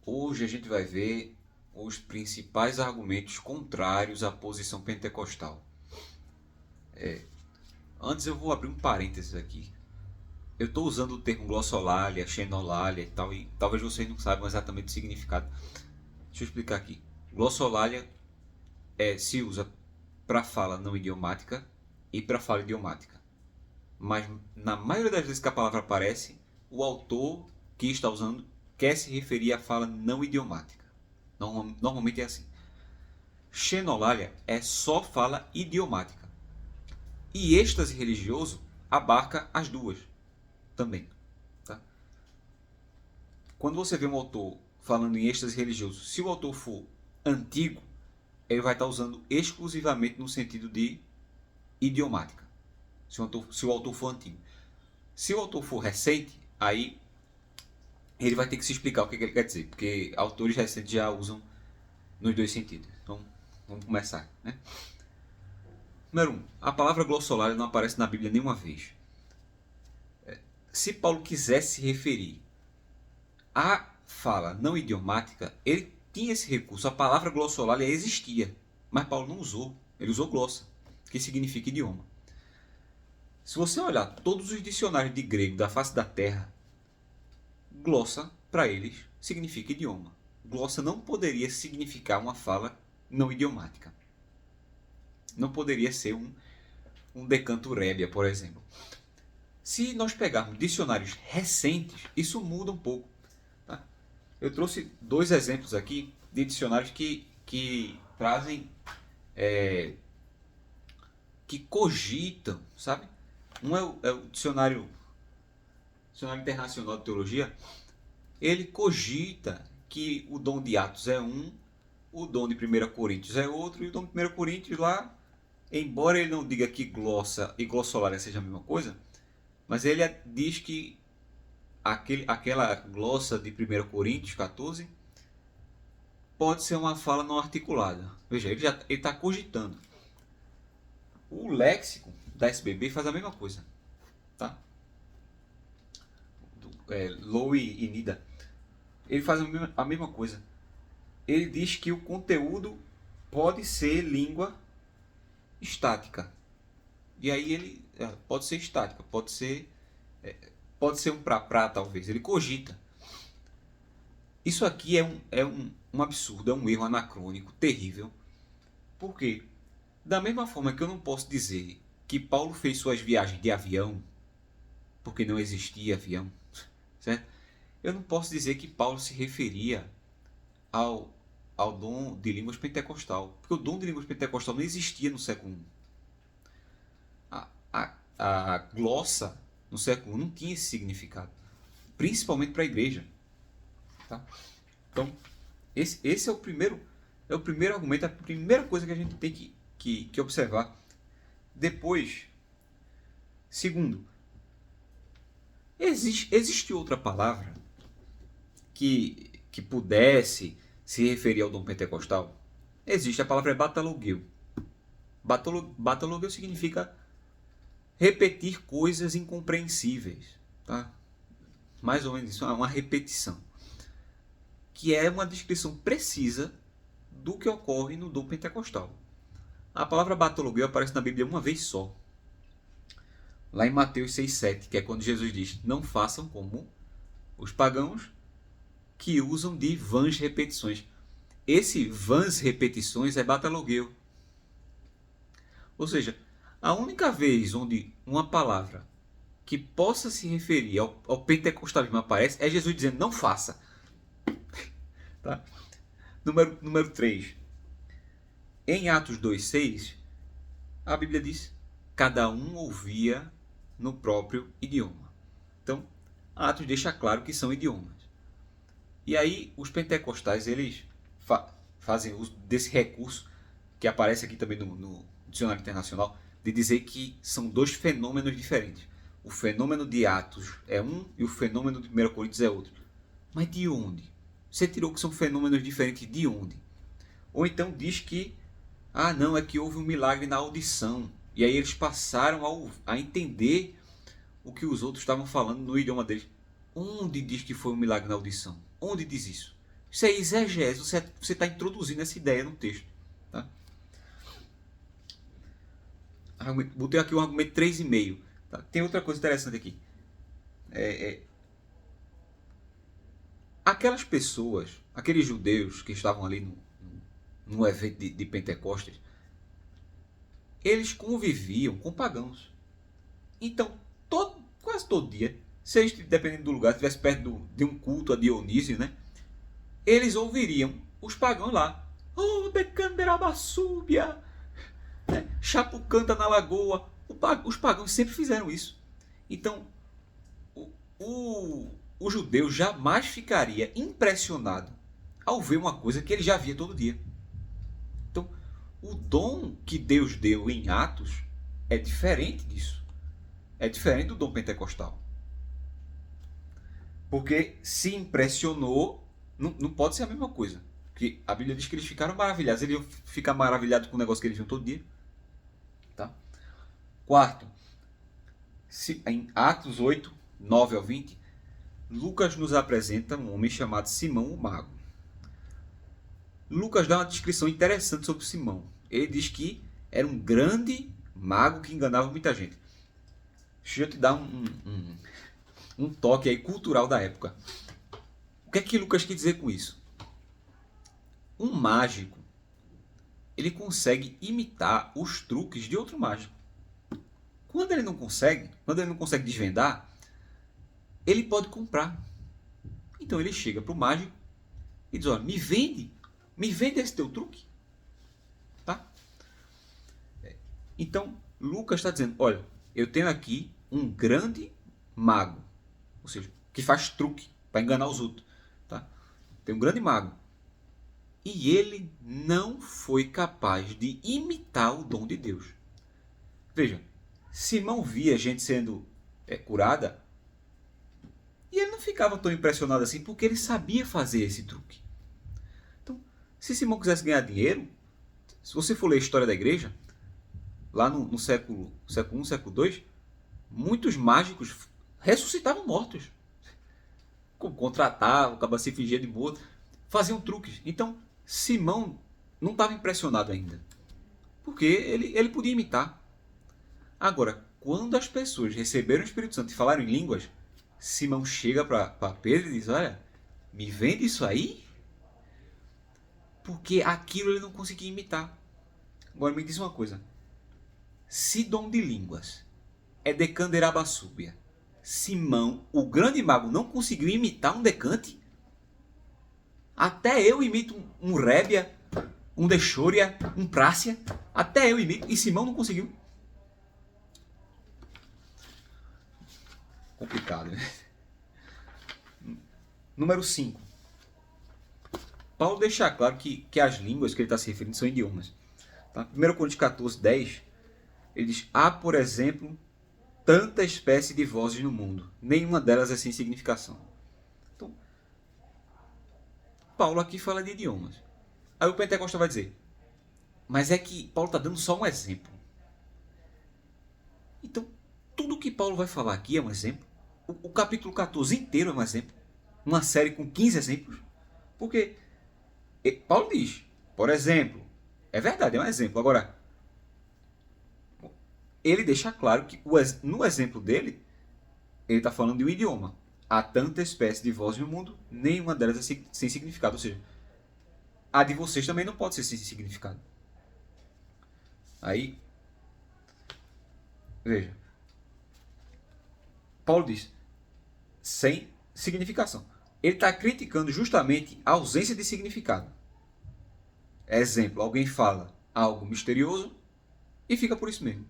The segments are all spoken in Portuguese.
Hoje a gente vai ver os principais argumentos contrários à posição pentecostal. Antes eu vou abrir um parênteses aqui. Eu estou usando o termo glossolalia, xenolalia e tal, e talvez vocês não saibam exatamente o significado. Deixa eu explicar aqui. Glossolalia se usa para fala não idiomática e para fala idiomática. Mas na maioria das vezes que a palavra aparece, o autor que está usando quer se referir à fala não idiomática. Normalmente é assim. Xenolalia é só fala idiomática. E êxtase religioso abarca as duas também. Tá? Quando você vê um autor falando em êxtase religioso, se o autor for antigo, ele vai estar usando exclusivamente no sentido de idiomática. Se o autor for antigo. Se o autor for recente, aí ele vai ter que se explicar o que ele quer dizer, porque autores recentes já usam nos dois sentidos. Então, vamos começar. Né? Número 1. A palavra glossolalia não aparece na Bíblia nenhuma vez. Se Paulo quisesse se referir à fala não idiomática, ele tinha esse recurso. A palavra glossolalia existia, mas Paulo não usou. Ele usou glossa, que significa idioma. Se você olhar todos os dicionários de grego da face da terra, glossa, para eles, significa idioma. Glossa não poderia significar uma fala não idiomática. Não poderia ser um decanto rébia, por exemplo. Se nós pegarmos dicionários recentes, isso muda um pouco. Tá? Eu trouxe dois exemplos aqui de dicionários que trazem, que cogitam, sabe? Um é o dicionário Internacional de Teologia. Ele cogita que o dom de Atos é um, o dom de 1 Coríntios é outro, e o dom de 1 Coríntios lá, embora ele não diga que glossa e glossolalia seja a mesma coisa, mas ele diz que aquela glossa de 1 Coríntios 14 pode ser uma fala não articulada. Veja, ele está cogitando. O léxico da SBB faz a mesma coisa. Tá? Lowe e Nida. Ele faz a mesma coisa. Ele diz que o conteúdo pode ser língua estática. E aí ele pode ser estática, pode ser um pra talvez. Ele cogita. Isso aqui é um absurdo, é um erro anacrônico, terrível. Por quê? Da mesma forma que eu não posso dizer que Paulo fez suas viagens de avião, porque não existia avião, certo? Eu não posso dizer que Paulo se referia ao dom de línguas pentecostal, porque o dom de línguas pentecostal não existia no século I. A glossa no século I não tinha esse significado, principalmente para a igreja. Tá? Então, esse é o primeiro argumento, a primeira coisa que a gente tem que observar. Depois, segundo, existe outra palavra que pudesse se referir ao dom pentecostal? Existe. A palavra é batalogeu. Batalogeu significa repetir coisas incompreensíveis. Tá? Mais ou menos isso, uma repetição. Que é uma descrição precisa do que ocorre no dom pentecostal. A palavra batalogeu aparece na Bíblia uma vez só. Lá em Mateus 6,7, que é quando Jesus diz: não façam como os pagãos que usam de vãs repetições. Esse vãs repetições é batalogeu. Ou seja, a única vez onde uma palavra que possa se referir ao pentecostalismo aparece é Jesus dizendo: não faça. Tá? Número 3. Em Atos 2,6, a Bíblia diz: cada um ouvia no próprio idioma. Então, Atos deixa claro que são idiomas. E aí, os pentecostais, eles fazem uso desse recurso, que aparece aqui também no Dicionário Internacional, de dizer que são dois fenômenos diferentes. O fenômeno de Atos é um e o fenômeno de 1 Coríntios é outro. Mas de onde? Você tirou que são fenômenos diferentes de onde? Ou então diz que não, é que houve um milagre na audição. E aí eles passaram a entender o que os outros estavam falando no idioma deles. Onde diz que foi um milagre na audição? Onde diz isso? Isso é exegese, você está introduzindo essa ideia no texto. Tá? Botei aqui um argumento 3,5. Tá? Tem outra coisa interessante aqui. Aquelas pessoas, aqueles judeus que estavam ali no evento de Pentecostes, eles conviviam com pagãos. Então, quase todo dia, se eles, dependendo do lugar, estivesse perto de um culto a Dionísio, né? Eles ouviriam os pagãos lá. Oh, Decanderabassúbia! Né? Chapo canta na lagoa. Os pagãos sempre fizeram isso. Então, o judeu jamais ficaria impressionado ao ver uma coisa que ele já via todo dia. Então, o dom que Deus deu em Atos é diferente disso. É diferente do dom pentecostal. Porque se impressionou, não pode ser a mesma coisa. Porque a Bíblia diz que eles ficaram maravilhados. Eles iam ficar maravilhados com o negócio que eles viam todo dia. Tá? Quarto, em Atos 8, 9 ao 20, Lucas nos apresenta um homem chamado Simão o Mago. Lucas dá uma descrição interessante sobre Simão. Ele diz que era um grande mago que enganava muita gente. Deixa eu te dar um toque aí cultural da época. O que é que Lucas quer dizer com isso? Um mágico, ele consegue imitar os truques de outro mágico. Quando ele não consegue desvendar, ele pode comprar. Então ele chega para o mágico e diz: olha, me vende esse teu truque. Tá? Então Lucas está dizendo: olha, eu tenho aqui um grande mago, ou seja, que faz truque para enganar os outros. Tá? Tem um grande mago. E ele não foi capaz de imitar o dom de Deus. Veja, Simão via gente sendo curada e ele não ficava tão impressionado assim porque ele sabia fazer esse truque. Então, se Simão quisesse ganhar dinheiro, se você for ler a história da igreja, lá no século I, século II, muitos mágicos ressuscitavam mortos. Contratavam, acabavam se fingindo de morto, faziam truques. Então, Simão não estava impressionado ainda, porque ele podia imitar. Agora, quando as pessoas receberam o Espírito Santo e falaram em línguas, Simão chega para Pedro e diz: olha, me vende isso aí? Porque aquilo ele não conseguia imitar. Agora me diz uma coisa. Se dom de línguas é Decanderabassúbia, Simão, o grande mago, não conseguiu imitar um decante? Até eu imito um rébia, um deixúria, um prácia. Até eu imito. E Simão não conseguiu. Complicado, né? Número 5. Paulo deixa claro que as línguas que ele está se referindo são idiomas. Tá? 1 Coríntios 14, 10, ele diz: há, por exemplo, tanta espécie de vozes no mundo. Nenhuma delas é sem significação. Então, Paulo aqui fala de idiomas. Aí o pentecostal vai dizer: mas é que Paulo está dando só um exemplo. Então, tudo que Paulo vai falar aqui é um exemplo. O capítulo 14 inteiro é um exemplo. Uma série com 15 exemplos. Porque Paulo diz, por exemplo, é verdade, é um exemplo. Agora, ele deixa claro que no exemplo dele, ele está falando de um idioma. Há tanta espécie de vozes no mundo, nenhuma delas é sem significado. Ou seja, a de vocês também não pode ser sem significado. Aí, veja, Paulo diz, sem significação. Ele está criticando justamente a ausência de significado. Exemplo, alguém fala algo misterioso e fica por isso mesmo.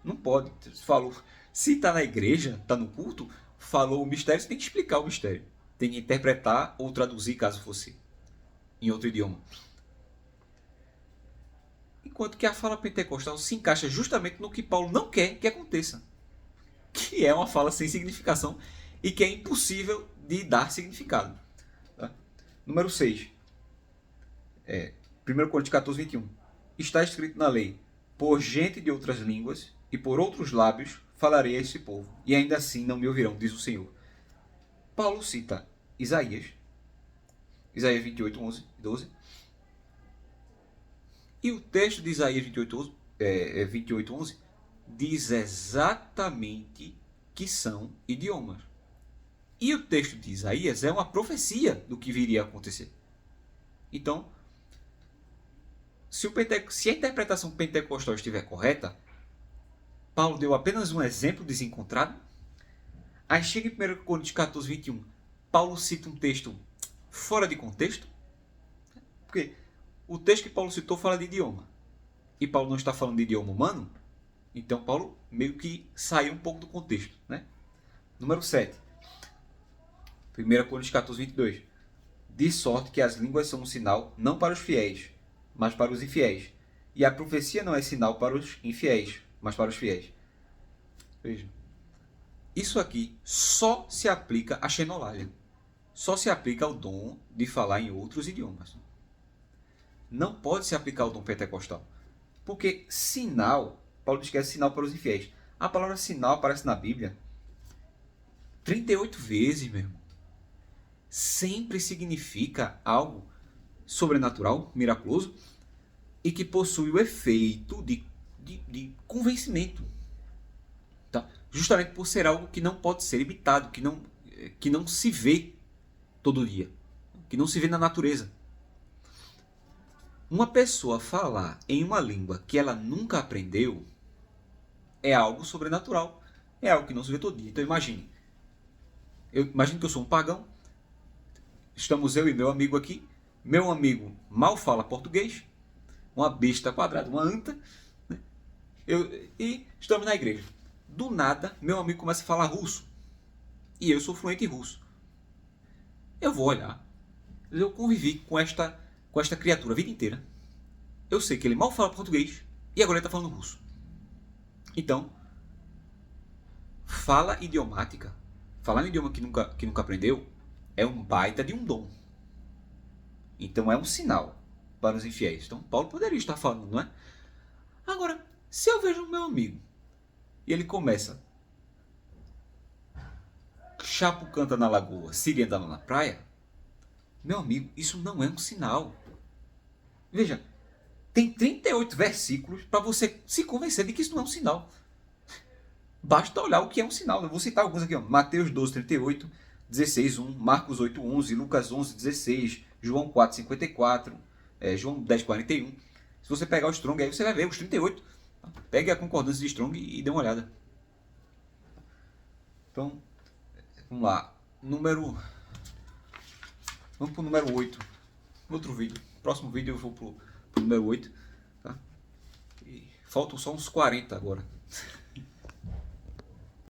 Não pode. Falou. Se está na igreja, está no culto, falou o mistério, você tem que explicar o mistério. Tem que interpretar ou traduzir, caso fosse em outro idioma. Enquanto que a fala pentecostal se encaixa justamente no que Paulo não quer que aconteça. Que é uma fala sem significação e que é impossível de dar significado. Tá? Número 6. 1 Coríntios 14, 21. Está escrito na lei: por gente de outras línguas e por outros lábios falarei a esse povo, e ainda assim não me ouvirão, diz o Senhor. Paulo cita Isaías, Isaías 28, 11 e 12. E o texto de Isaías 28, 11 diz exatamente que são idiomas. E o texto de Isaías é uma profecia do que viria a acontecer. Então, se a interpretação pentecostal estiver correta, Paulo deu apenas um exemplo desencontrado. Aí chega em 1 Coríntios 14, 21. Paulo cita um texto fora de contexto. Porque o texto que Paulo citou fala de idioma. E Paulo não está falando de idioma humano. Então Paulo meio que saiu um pouco do contexto. Né? Número 7. 1 Coríntios 14, 22. De sorte que as línguas são um sinal não para os fiéis, mas para os infiéis. E a profecia não é sinal para os infiéis, mas para os fiéis. Veja. Isso aqui só se aplica a xenolalia. Só se aplica ao dom de falar em outros idiomas. Não pode se aplicar ao dom pentecostal. Porque sinal, Paulo diz que é sinal para os infiéis. A palavra sinal aparece na Bíblia 38 vezes, meu irmão. Sempre significa algo sobrenatural, miraculoso, e que possui o efeito de convencimento. Tá? Justamente por ser algo que não pode ser imitado, que não se vê todo dia, que não se vê na natureza. Uma pessoa falar em uma língua que ela nunca aprendeu é algo sobrenatural, é algo que não se vê todo dia. Então imagine que eu sou um pagão, estamos eu e meu amigo aqui, meu amigo mal fala português, uma besta quadrada, uma anta, né? E estamos na igreja. Do nada, meu amigo começa a falar russo. E eu sou fluente em russo. Eu vou olhar. Eu convivi com esta criatura a vida inteira. Eu sei que ele mal fala português e agora ele está falando russo. Então, fala idiomática, falar um idioma que nunca aprendeu, é um baita de um dom. Então é um sinal para os infiéis. Então Paulo poderia estar falando, não é? Agora, se eu vejo o meu amigo e ele começa Chapo canta na lagoa, Siri andando na praia, meu amigo, isso não é um sinal. Veja, tem 38 versículos para você se convencer de que isso não é um sinal. Basta olhar o que é um sinal. Eu vou citar alguns aqui. Ó. Mateus 12, 38, 16, 1, Marcos 8, 11, Lucas 11, 16, João 4, 54, João 10, 41. Se você pegar o Strong, aí você vai ver os 38. Pegue a concordância de Strong e dê uma olhada. Então, vamos lá. Vamos para o número 8. Outro vídeo. Próximo vídeo eu vou para o número 8. Tá? E faltam só uns 40 agora.